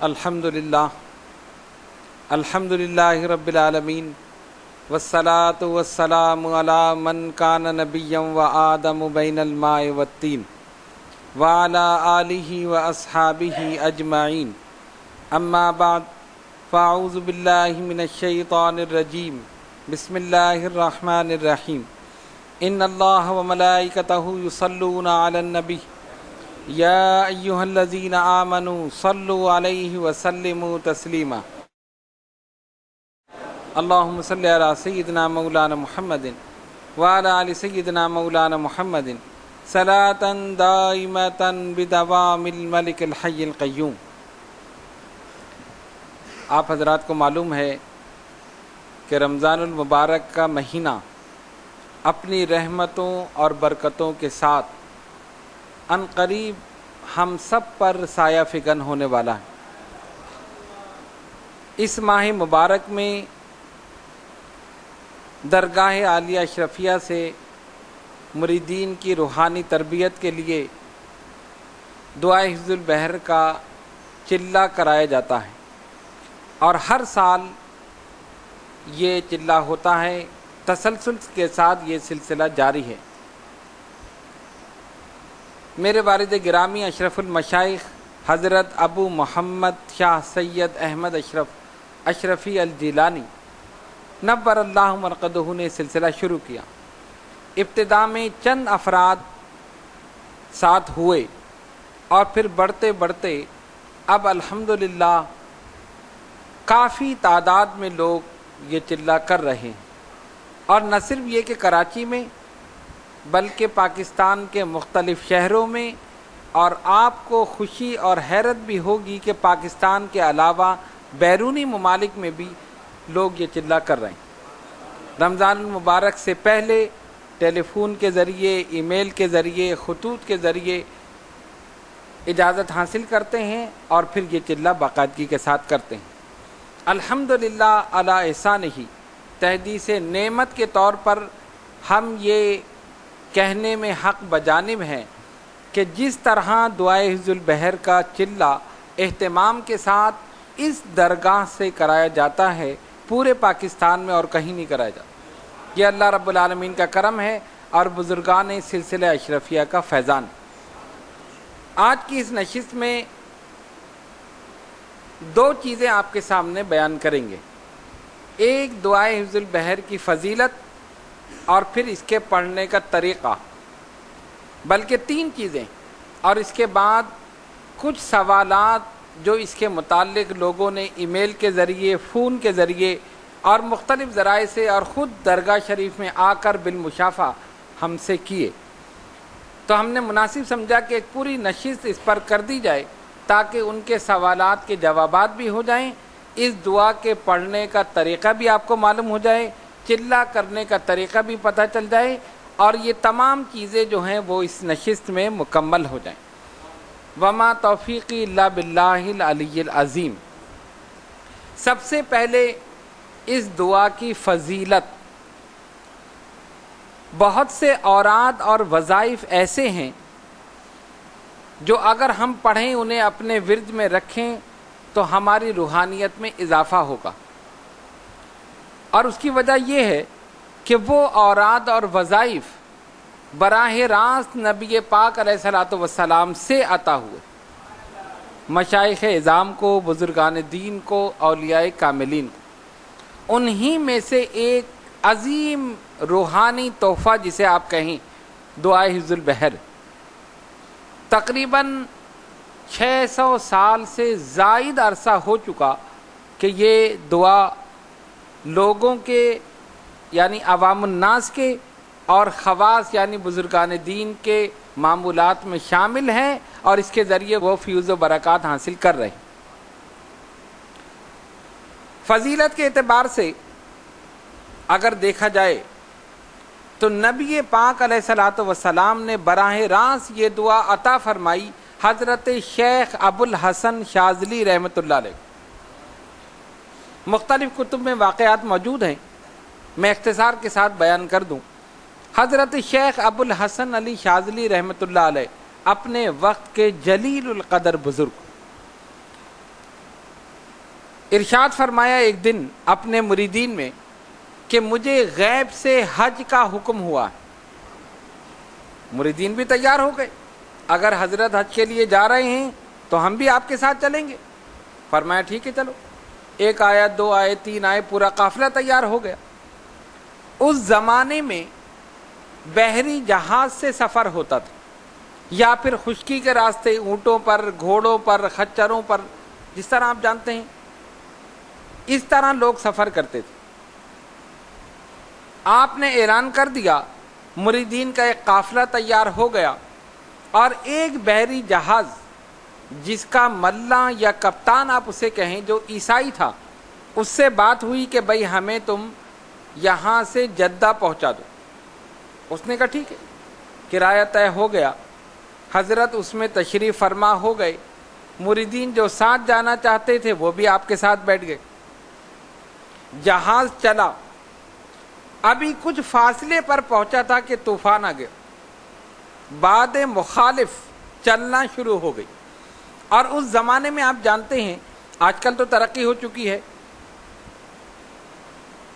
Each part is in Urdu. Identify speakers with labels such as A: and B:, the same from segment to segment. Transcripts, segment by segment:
A: الحمدللہ رب العالمین والصلاة والسلام علی من کان نبیا وآدم بین الماء والطین وعلی آلہ واصحابہ اجمعین اما بعد فاعوذ باللہ من الشیطان الرجیم بسم اللہ الرحمن الرحیم ان اللہ وملائکتہ یصلون علی النبی یا ایہا الذین آمنوا صلوا علیہ وسلموا تسلیما اللہم صلی علی سیدنا مولانا محمد وعلی آل سیدنا مولانا محمد صلاة دائمة بدوام الملک الحی القیوم۔ آپ حضرات کو معلوم ہے کہ رمضان المبارک کا مہینہ اپنی رحمتوں اور برکتوں کے ساتھ ان قریب ہم سب پر سایہ فکن ہونے والا ہے۔ اس ماہ مبارک میں درگاہ عالیہ اشرفیہ سے مریدین کی روحانی تربیت کے لیے دعائے حفظ البحر کا چلہ کرایا جاتا ہے اور ہر سال یہ چلہ ہوتا ہے، تسلسل کے ساتھ یہ سلسلہ جاری ہے۔ میرے والد گرامی اشرف المشائخ حضرت ابو محمد شاہ سید احمد اشرفی الجیلانی نور اللہ مرقدہ نے سلسلہ شروع کیا۔ ابتدا میں چند افراد ساتھ ہوئے اور پھر بڑھتے بڑھتے اب الحمدللہ کافی تعداد میں لوگ یہ چلہ کر رہے ہیں، اور نہ صرف یہ کہ کراچی میں بلکہ پاکستان کے مختلف شہروں میں، اور آپ کو خوشی اور حیرت بھی ہوگی کہ پاکستان کے علاوہ بیرونی ممالک میں بھی لوگ یہ چلہ کر رہے ہیں۔ رمضان المبارک سے پہلے ٹیلی فون کے ذریعے، ای میل کے ذریعے، خطوط کے ذریعے اجازت حاصل کرتے ہیں اور پھر یہ چلہ باقاعدگی کے ساتھ کرتے ہیں۔ الحمدللہ علی احسانہ، تحدیث نعمت کے طور پر ہم یہ کہنے میں حق بجانب ہیں کہ جس طرح دعائے حفظ البحر کا چلہ اہتمام کے ساتھ اس درگاہ سے کرایا جاتا ہے، پورے پاکستان میں اور کہیں نہیں کرایا جاتا۔ یہ اللہ رب العالمین کا کرم ہے اور بزرگان سلسلہ اشرفیہ کا فیضان۔ آج کی اس نشست میں دو چیزیں آپ کے سامنے بیان کریں گے، ایک دعائے حفظ البحر کی فضیلت اور پھر اس کے پڑھنے کا طریقہ، بلکہ تین چیزیں، اور اس کے بعد کچھ سوالات جو اس کے متعلق لوگوں نے ای میل کے ذریعے، فون کے ذریعے اور مختلف ذرائع سے اور خود درگاہ شریف میں آ کر بالمشافہ ہم سے کیے، تو ہم نے مناسب سمجھا کہ ایک پوری نشست اس پر کر دی جائے تاکہ ان کے سوالات کے جوابات بھی ہو جائیں، اس دعا کے پڑھنے کا طریقہ بھی آپ کو معلوم ہو جائے، چلہ کرنے کا طریقہ بھی پتہ چل جائے، اور یہ تمام چیزیں جو ہیں وہ اس نشست میں مکمل ہو جائیں۔ وما توفیقی الا باللہ العلی العظیم۔ سب سے پہلے اس دعا کی فضیلت، بہت سے اوراد اور وظائف ایسے ہیں جو اگر ہم پڑھیں، انہیں اپنے ورد میں رکھیں تو ہماری روحانیت میں اضافہ ہوگا، اور اس کی وجہ یہ ہے کہ وہ اوراد اور وظائف براہ راست نبی پاک علیہ الصلوۃ والسلام سے عطا ہوئے، مشائخ اعظام کو، بزرگان دین کو، اولیاء کاملین کو۔ انہی میں سے ایک عظیم روحانی تحفہ جسے آپ کہیں دعائے حفظ البحر، تقریباً 600 سال سے زائد عرصہ ہو چکا کہ یہ دعا لوگوں کے یعنی عوام الناس کے اور خواص یعنی بزرگان دین کے معمولات میں شامل ہیں، اور اس کے ذریعے وہ فیوز و برکات حاصل کر رہے ہیں۔ فضیلت کے اعتبار سے اگر دیکھا جائے تو نبی پاک علیہ الصلوۃ والسلام نے براہ راست یہ دعا عطا فرمائی حضرت شیخ ابو الحسن شاذلی رحمۃ اللہ علیہ۔ مختلف کتب میں واقعات موجود ہیں، میں اختصار کے ساتھ بیان کر دوں۔ حضرت شیخ ابو الحسن علی شاذلی رحمۃ اللہ علیہ اپنے وقت کے جلیل القدر بزرگ، ارشاد فرمایا ایک دن اپنے مریدین میں کہ مجھے غیب سے حج کا حکم ہوا. مریدین بھی تیار ہو گئے, اگر حضرت حج کے لیے جا رہے ہیں تو ہم بھی آپ کے ساتھ چلیں گے. فرمایا ٹھیک ہے چلو. 1 آئے 2 آئے 3 آئے, پورا قافلہ تیار ہو گیا. اس زمانے میں بحری جہاز سے سفر ہوتا تھا, یا پھر خشکی کے راستے اونٹوں پر, گھوڑوں پر, خچروں پر, جس طرح آپ جانتے ہیں اس طرح لوگ سفر کرتے تھے. آپ نے اعلان کر دیا, مریدین کا ایک قافلہ تیار ہو گیا, اور ایک بحری جہاز جس کا ملاح یا کپتان آپ اسے کہیں, جو عیسائی تھا, اس سے بات ہوئی کہ بھائی ہمیں تم یہاں سے جدہ پہنچا دو. اس نے کہا ٹھیک ہے. کرایہ طے ہو گیا, حضرت اس میں تشریف فرما ہو گئے. مریدین جو ساتھ جانا چاہتے تھے وہ بھی آپ کے ساتھ بیٹھ گئے. جہاز چلا, ابھی کچھ فاصلے پر پہنچا تھا کہ طوفان آ گیا. باد مخالف چلنا شروع ہو گئی. اور اس زمانے میں آپ جانتے ہیں, آج کل تو ترقی ہو چکی ہے,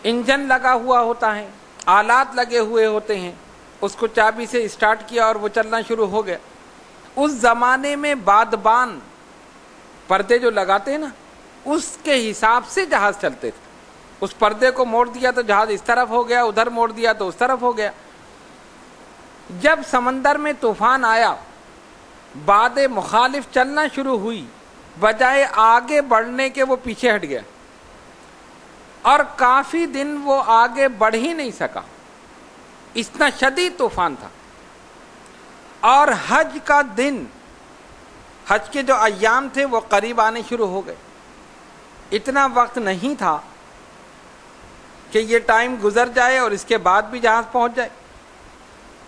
A: انجن لگا ہوا ہوتا ہے, آلات لگے ہوئے ہوتے ہیں, اس کو چابی سے اسٹارٹ کیا اور وہ چلنا شروع ہو گیا. اس زمانے میں بادبان پردے جو لگاتے ہیں نا, اس کے حساب سے جہاز چلتے تھے. اس پردے کو موڑ دیا تو جہاز اس طرف ہو گیا, ادھر موڑ دیا تو اس طرف ہو گیا. جب سمندر میں طوفان آیا, باد مخالف چلنا شروع ہوئی, بجائے آگے بڑھنے کے وہ پیچھے ہٹ گیا, اور کافی دن وہ آگے بڑھ ہی نہیں سکا. اتنا شدید طوفان تھا. اور حج کا دن, حج کے جو ایام تھے وہ قریب آنے شروع ہو گئے. اتنا وقت نہیں تھا کہ یہ ٹائم گزر جائے اور اس کے بعد بھی جہاز پہنچ جائے.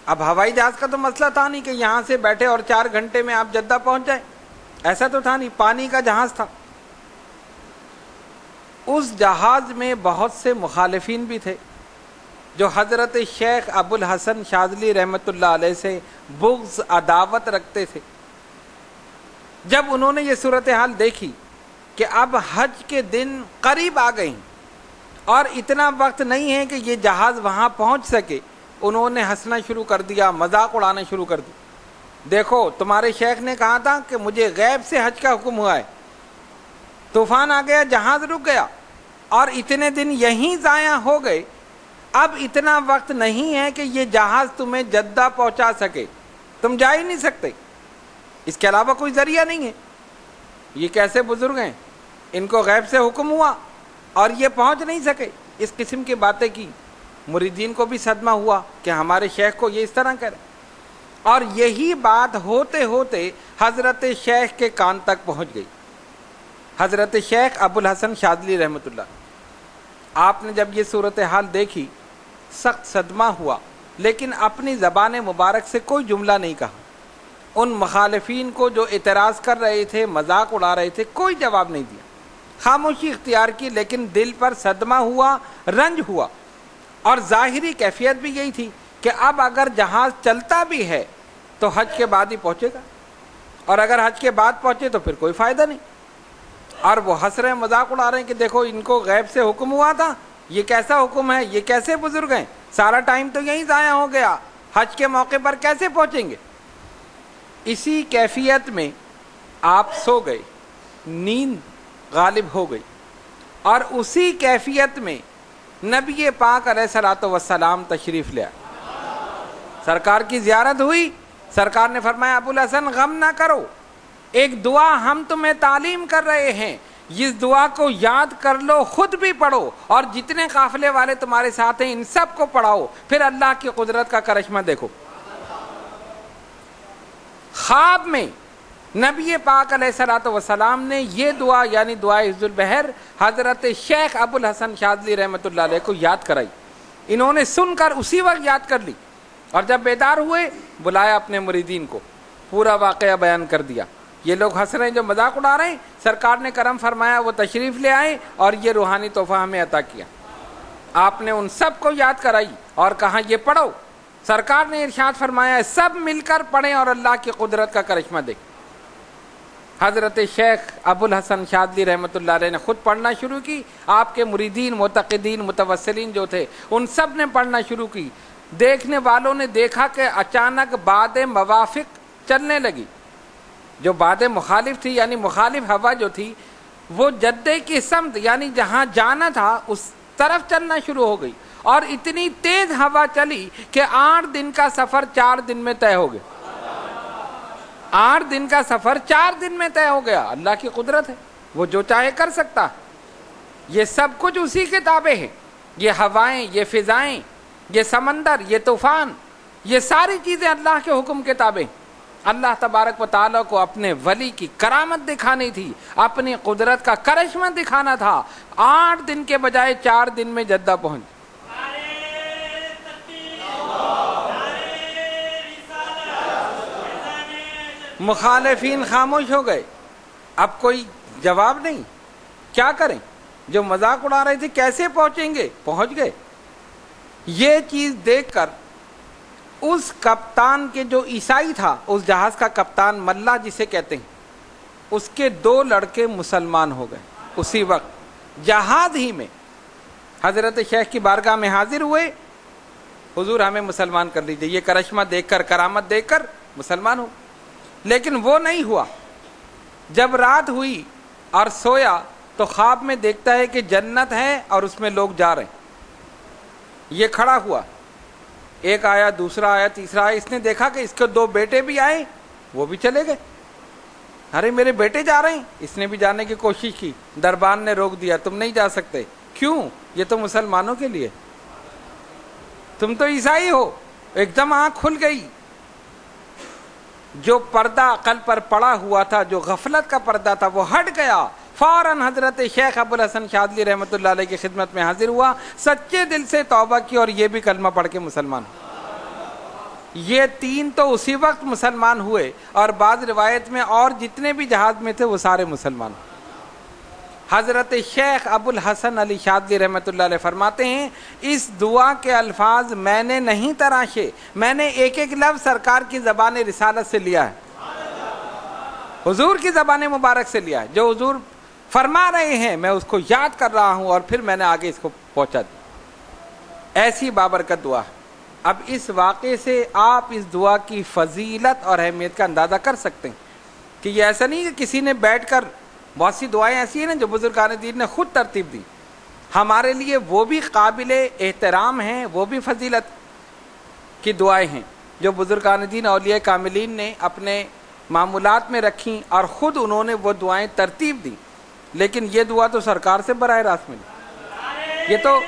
A: اب ہوائی جہاز کا تو مسئلہ تھا نہیں کہ یہاں سے بیٹھے اور 4 گھنٹے میں آپ جدہ پہنچ جائیں, ایسا تو تھا نہیں. پانی کا جہاز تھا. اس جہاز میں بہت سے مخالفین بھی تھے جو حضرت شیخ ابو الحسن شاذلی رحمۃ اللہ علیہ سے بغض عداوت رکھتے تھے. جب انہوں نے یہ صورتحال دیکھی کہ اب حج کے دن قریب آ گئے ہیں اور اتنا وقت نہیں ہے کہ یہ جہاز وہاں پہنچ سکے, انہوں نے ہنسنا شروع کر دیا, مذاق اڑانا شروع کر دیا. دیکھو تمہارے شیخ نے کہا تھا کہ مجھے غیب سے حج کا حکم ہوا ہے, طوفان آ گیا, جہاز رک گیا, اور اتنے دن یہیں ضائع ہو گئے. اب اتنا وقت نہیں ہے کہ یہ جہاز تمہیں جدہ پہنچا سکے, تم جا ہی نہیں سکتے, اس کے علاوہ کوئی ذریعہ نہیں ہے. یہ کیسے بزرگ ہیں, ان کو غیب سے حکم ہوا اور یہ پہنچ نہیں سکے. اس قسم کی باتیں کی. مریدین کو بھی صدمہ ہوا کہ ہمارے شیخ کو یہ اس طرح کرے. اور یہی بات ہوتے ہوتے حضرت شیخ کے کان تک پہنچ گئی. حضرت شیخ ابو الحسن شاذلی رحمۃ اللہ, آپ نے جب یہ صورتحال دیکھی سخت صدمہ ہوا, لیکن اپنی زبان مبارک سے کوئی جملہ نہیں کہا. ان مخالفین کو جو اعتراض کر رہے تھے, مذاق اڑا رہے تھے, کوئی جواب نہیں دیا, خاموشی اختیار کی. لیکن دل پر صدمہ ہوا, رنج ہوا, اور ظاہری کیفیت بھی یہی تھی کہ اب اگر جہاز چلتا بھی ہے تو حج کے بعد ہی پہنچے گا, اور اگر حج کے بعد پہنچے تو پھر کوئی فائدہ نہیں. اور وہ ہنس رہے ہیں, مذاق اڑا رہے ہیں کہ دیکھو ان کو غیب سے حکم ہوا تھا, یہ کیسا حکم ہے, یہ کیسے بزرگ ہیں, سارا ٹائم تو یہیں ضائع ہو گیا, حج کے موقع پر کیسے پہنچیں گے. اسی کیفیت میں آپ سو گئے, نیند غالب ہو گئی, اور اسی کیفیت میں نبی پاک علیہ الصلوۃ والسلام تشریف لے آئے. سرکار کی زیارت ہوئی. سرکار نے فرمایا ابو الحسن غم نہ کرو, ایک دعا ہم تمہیں تعلیم کر رہے ہیں, اس دعا کو یاد کر لو, خود بھی پڑھو, اور جتنے قافلے والے تمہارے ساتھ ہیں ان سب کو پڑھاؤ, پھر اللہ کی قدرت کا کرشمہ دیکھو. خواب میں نبی پاک علیہ الصلوۃ والسلام نے یہ دعا یعنی دعائے حفظ البحر حضرت شیخ ابو الحسن شاذلی رحمۃ اللہ علیہ کو یاد کرائی. انہوں نے سن کر اسی وقت یاد کر لی, اور جب بیدار ہوئے بلایا اپنے مریدین کو, پورا واقعہ بیان کر دیا. یہ لوگ ہنس رہے ہیں, جو مذاق اڑا رہے ہیں, سرکار نے کرم فرمایا, وہ تشریف لے آئے اور یہ روحانی تحفہ ہمیں عطا کیا. آپ نے ان سب کو یاد کرائی اور کہا یہ پڑھو. سرکار نے ارشاد فرمایا سب مل کر پڑھیں اور اللہ کی قدرت کا کرشمہ دیکھیں. حضرت شیخ ابو الحسن شاذلی رحمۃ اللہ علیہ نے خود پڑھنا شروع کی، آپ کے مریدین، معتقدین، متوسلین جو تھے ان سب نے پڑھنا شروع کی۔ دیکھنے والوں نے دیکھا کہ اچانک باد موافق چلنے لگی، جو باد مخالف تھی یعنی مخالف ہوا جو تھی وہ جدے کی سمت یعنی جہاں جانا تھا اس طرف چلنا شروع ہو گئی، اور اتنی تیز ہوا چلی کہ 8 دن کا سفر 4 دن میں طے ہو گیا۔ 8 دن کا سفر 4 دن میں طے ہو گیا۔ اللہ کی قدرت ہے، وہ جو چاہے کر سکتا ہے۔ یہ سب کچھ اسی کے تابع ہے، یہ ہوائیں، یہ فضائیں، یہ سمندر، یہ طوفان، یہ ساری چیزیں اللہ کے حکم کے تابع ہیں۔ اللہ تبارک و تعالیٰ کو اپنے ولی کی کرامت دکھانی تھی، اپنی قدرت کا کرشمہ دکھانا تھا۔ 8 دن کے بجائے 4 دن میں جدہ پہنچ۔ مخالفین خاموش ہو گئے، اب کوئی جواب نہیں، کیا کریں؟ جو مذاق اڑا رہے تھے کیسے پہنچیں گے، پہنچ گئے۔ یہ چیز دیکھ کر اس کپتان کے جو عیسائی تھا، اس جہاز کا کپتان ملا جسے کہتے ہیں، اس کے 2 لڑکے مسلمان ہو گئے اسی وقت جہاز ہی میں۔ حضرت شیخ کی بارگاہ میں حاضر ہوئے، حضور ہمیں مسلمان کر لیجئے، یہ کرشمہ دیکھ کر، کرامت دیکھ کر مسلمان ہو۔ لیکن وہ نہیں ہوا۔ جب رات ہوئی اور سویا تو خواب میں دیکھتا ہے کہ جنت ہے اور اس میں لوگ جا رہے ہیں۔ یہ کھڑا ہوا، ایک آیا، دوسرا آیا، تیسرا آیا، اس نے دیکھا کہ اس کے 2 بیٹے بھی آئے، وہ بھی چلے گئے۔ ارے میرے بیٹے جا رہے ہیں، اس نے بھی جانے کی کوشش کی، دربان نے روک دیا، تم نہیں جا سکتے۔ کیوں؟ یہ تو مسلمانوں کے لیے، تم تو عیسائی ہو۔ ایک دم آنکھ کھل گئی، جو پردہ عقل پر پڑا ہوا تھا، جو غفلت کا پردہ تھا، وہ ہٹ گیا۔ فوراً حضرت شیخ ابو الحسن شاذلی رحمۃ اللہ علیہ کی خدمت میں حاضر ہوا، سچے دل سے توبہ کی اور یہ بھی کلمہ پڑھ کے مسلمان ہو۔ یہ 3 تو اسی وقت مسلمان ہوئے، اور بعض روایت میں اور جتنے بھی جہاز میں تھے وہ سارے مسلمان۔ حضرت شیخ ابو الحسن علی شاذلی رحمۃ اللہ علیہ فرماتے ہیں، اس دعا کے الفاظ میں نے نہیں تراشے، میں نے ایک ایک لفظ سرکار کی زبان رسالت سے لیا ہے، حضور کی زبان مبارک سے لیا ہے۔ جو حضور فرما رہے ہیں میں اس کو یاد کر رہا ہوں اور پھر میں نے آگے اس کو پہنچا دیا۔ ایسی بابرکت دعا ہے۔ اب اس واقعے سے آپ اس دعا کی فضیلت اور اہمیت کا اندازہ کر سکتے ہیں کہ یہ ایسا نہیں کہ کسی نے بیٹھ کر، بہت سی دعائیں ایسی ہیں نا جو بزرگان دین نے خود ترتیب دی، ہمارے لیے وہ بھی قابل احترام ہیں، وہ بھی فضیلت کی دعائیں ہیں جو بزرگان دین اولیاء کاملین نے اپنے معمولات میں رکھیں، اور خود انہوں نے وہ دعائیں ترتیب دی۔ لیکن یہ دعا تو سرکار سے براہ راست ملی، یہ تو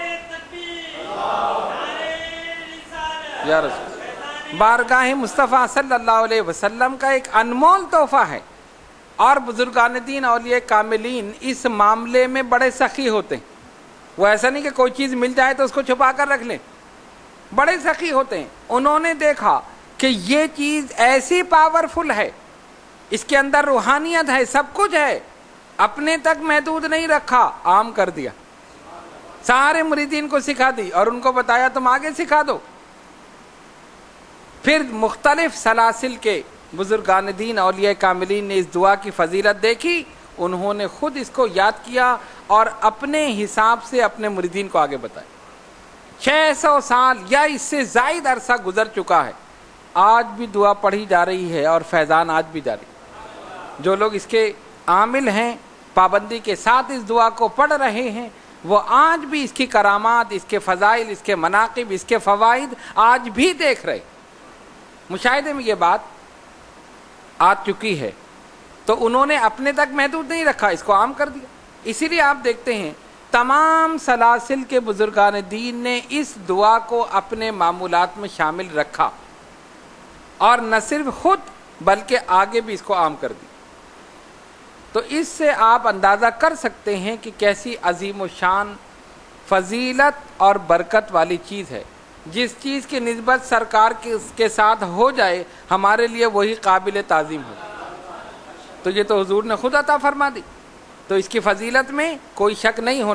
A: یا رسول بارگاہ مصطفیٰ صلی اللہ علیہ وسلم کا ایک انمول تحفہ ہے۔ اور بزرگان دین اولیاء کاملین اس معاملے میں بڑے سخی ہوتے ہیں، وہ ایسا نہیں کہ کوئی چیز مل جائے تو اس کو چھپا کر رکھ لیں، بڑے سخی ہوتے ہیں۔ انہوں نے دیکھا کہ یہ چیز ایسی پاورفل ہے، اس کے اندر روحانیت ہے، سب کچھ ہے، اپنے تک محدود نہیں رکھا، عام کر دیا، سارے مریدین کو سکھا دی اور ان کو بتایا تم آگے سکھا دو۔ پھر مختلف سلاسل کے بزرگان دین اولیاء کاملین نے اس دعا کی فضیلت دیکھی، انہوں نے خود اس کو یاد کیا اور اپنے حساب سے اپنے مریدین کو آگے بتایا۔ 600 سال یا اس سے زائد عرصہ گزر چکا ہے، آج بھی دعا پڑھی جا رہی ہے اور فیضان آج بھی جاری ہے۔ جو لوگ اس کے عامل ہیں، پابندی کے ساتھ اس دعا کو پڑھ رہے ہیں، وہ آج بھی اس کی کرامات، اس کے فضائل، اس کے مناقب، اس کے فوائد آج بھی دیکھ رہے۔ مشاہدے میں یہ بات آ چکی ہے، تو انہوں نے اپنے تک محدود نہیں رکھا، اس کو عام کر دیا۔ اسی لیے آپ دیکھتے ہیں تمام سلاسل کے بزرگان دین نے اس دعا کو اپنے معمولات میں شامل رکھا، اور نہ صرف خود بلکہ آگے بھی اس کو عام کر دی۔ تو اس سے آپ اندازہ کر سکتے ہیں کہ کیسی عظیم و شان، فضیلت اور برکت والی چیز ہے۔ جس چیز کی نسبت سرکار کے ساتھ ہو جائے ہمارے لیے وہی قابل تعظیم ہو، تو یہ تو حضور نے خود عطا فرما دی، تو اس کی فضیلت میں کوئی شک نہیں ہونا۔